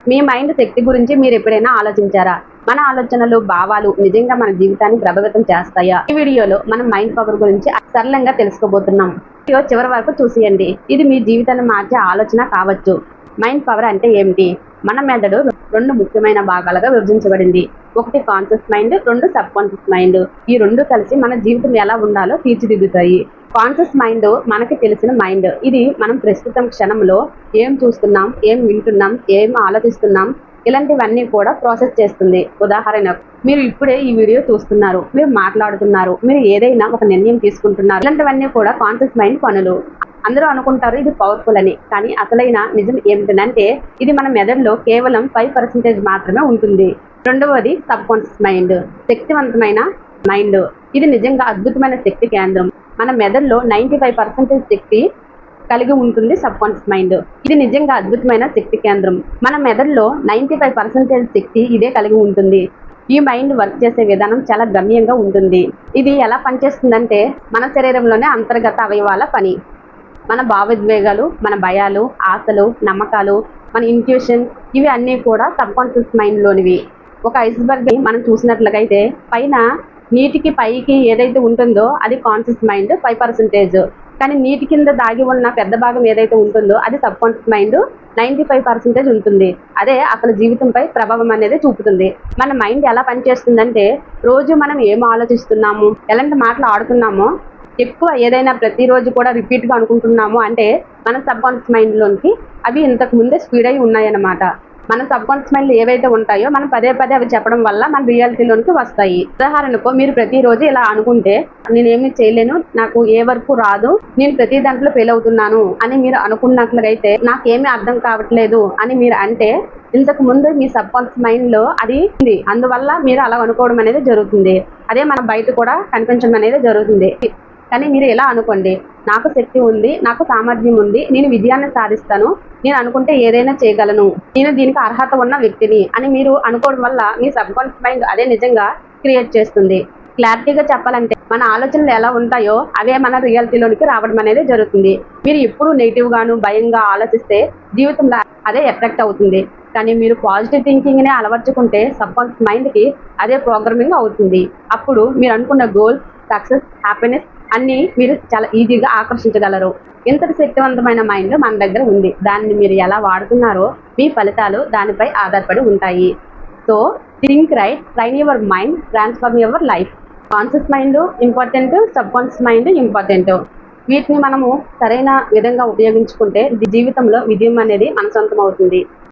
మీ mind శక్తి గురించి మీరు ఎప్పుడైనా ఆలోచించారా? మన ఆలోచనలు, భావాలు నిజంగా మన జీవితాన్ని ప్రభావితం చేస్తాయా? ఈ వీడియోలో మనం మైండ్ పవర్ గురించి సరళంగా తెలుసుకోబోతున్నాం. వీడియో చివరి వరకు చూసేయండి. ఇది మీ జీవితాన్ని మార్చే ఆలోచన కావచ్చు. మైండ్ పవర్ అంటే ఏమిటి? మన మెదడు రెండు ముఖ్యమైన భాగాలుగా విభజించబడింది. ఒకటి కాన్షియస్ మైండ్, రెండు సబ్ కాన్షియస్ మైండ్. ఈ రెండు కలిసి మన జీవితం ఎలా ఉండాలో తీర్చిదిద్దుతాయి. కాన్షియస్ మైండ్ మనకి తెలిసిన మైండ్. ఇది మనం ప్రస్తుతం క్షణంలో ఏం చూస్తున్నాం, ఏం వింటున్నాం, ఏం ఆలోచిస్తున్నాం, ఇలాంటివన్నీ కూడా ప్రాసెస్ చేస్తుంది. ఉదాహరణకు మీరు ఇప్పుడే ఈ వీడియో చూస్తున్నారు, మీరు మాట్లాడుతున్నారు, మీరు ఏదైనా ఒక నిర్ణయం తీసుకుంటున్నారు. ఇలాంటివన్నీ కూడా కాన్షియస్ మైండ్ పనులు. అందరూ అనుకుంటారు ఇది పవర్ఫుల్ అని, కానీ అసలైన నిజం ఏమిటంటే ఇది మన మెదడులో కేవలం 5% మాత్రమే ఉంటుంది. రెండవది సబ్ కాన్షియస్ మైండ్, శక్తివంతమైన మైండ్. ఇది నిజంగా అద్భుతమైన శక్తి కేంద్రం. మన మెదడులో 95% శక్తి కలిగి ఉంటుంది సబ్ కాన్షియస్ మైండ్. ఇది నిజంగా అద్భుతమైన శక్తి కేంద్రం. మన మెదడులో 95% శక్తి ఇదే కలిగి ఉంటుంది. ఈ మైండ్ వర్క్ చేసే విధానం చాలా గమ్యంగా ఉంటుంది. ఇది ఎలా పనిచేస్తుందంటే మన శరీరంలోనే అంతర్గత అవయవాల పని. మన భావోద్వేగాలు, మన భయాలు, ఆశలు, నమ్మకాలు, మన ఇంట్యూషన్, ఇవి అన్నీ కూడా సబ్ కాన్షియస్ మైండ్లోనివి. ఒక ఐస్బర్గ్ మనం చూసినట్లయితే పైన నీటికి పైకి ఏదైతే ఉంటుందో అది కాన్షియస్ మైండ్ 5%. కానీ నీటి కింద దాగి ఉన్న పెద్ద భాగం ఏదైతే ఉంటుందో అది సబ్ కాన్షియస్ మైండ్ 95% ఉంటుంది. అదే అసలు జీవితంపై ప్రభావం అనేది చూపుతుంది. మన మైండ్ ఎలా పనిచేస్తుందంటే రోజు మనం ఏం ఆలోచిస్తున్నాము, ఎలాంటి మాటలు ఆడుతున్నామో, ఎక్కువ ఏదైనా ప్రతిరోజు కూడా రిపీట్గా అనుకుంటున్నాము అంటే మన సబ్ కాన్షియస్ మైండ్లోనికి అవి ఇంతకు ముందే స్పీడ్ అయి ఉన్నాయన్నమాట. మన సబ్ కాన్షియస్ మైండ్ ఏవైతే ఉంటాయో మనం పదే పదే అవి చెప్పడం వల్ల మన రియాలిటీలోనికి వస్తాయి. ఉదాహరణకు మీరు ప్రతిరోజు ఇలా అనుకుంటే నేనేమి చేయలేను, నాకు ఏ వర్క్ రాదు, నేను ప్రతి దాంట్లో ఫెయిల్ అవుతున్నాను అని మీరు అనుకున్నట్లయితే నాకేమీ అర్థం కావట్లేదు అని మీరు అంటే ఇంతకు ముందు మీ సబ్ కాన్షియస్ మైండ్లో అది ఉంది. అందువల్ల మీరు అలా అనుకోవడం అనేది జరుగుతుంది. అదే మన బయట కూడా కనిపించడం అనేది జరుగుతుంది. కానీ మీరు ఎలా అనుకోండి, నాకు శక్తి ఉంది, నాకు సామర్థ్యం ఉంది, నేను విజయాన్ని సాధిస్తాను, నేను అనుకుంటే ఏదైనా చేయగలను, నేను దీనికి అర్హత ఉన్న వ్యక్తిని అని మీరు అనుకోవడం వల్ల మీ సబ్ కాన్షియస్ మైండ్ అదే నిజంగా క్రియేట్ చేస్తుంది. క్లారిటీగా చెప్పాలంటే మన ఆలోచనలు ఎలా ఉంటాయో అవే మన రియాలిటీలోనికి రావడం అనేది జరుగుతుంది. మీరు ఎప్పుడు నెగిటివ్గాను భయంగా ఆలోచిస్తే జీవితంలో అదే ఎఫెక్ట్ అవుతుంది. కానీ మీరు పాజిటివ్ థింకింగ్నే అలవర్చుకుంటే సబ్ కాన్షియస్ మైండ్కి అదే ప్రోగ్రామింగ్ అవుతుంది. అప్పుడు మీరు అనుకున్న గోల్, సక్సెస్, హ్యాపీనెస్ అన్నీ మీరు చాలా ఈజీగా ఆకర్షించగలరు. ఇంతటి శక్తివంతమైన మైండ్ మన దగ్గర ఉంది. దాన్ని మీరు ఎలా వాడుతున్నారో మీ ఫలితాలు దానిపై ఆధారపడి ఉంటాయి. So think right, train your mind, transform your life. Conscious mind important, sub conscious mind important. వీటిని మనము సరైన విధంగా ఉపయోగించుకుంటే జీవితంలో విజయం అనేది మన సొంతం అవుతుంది.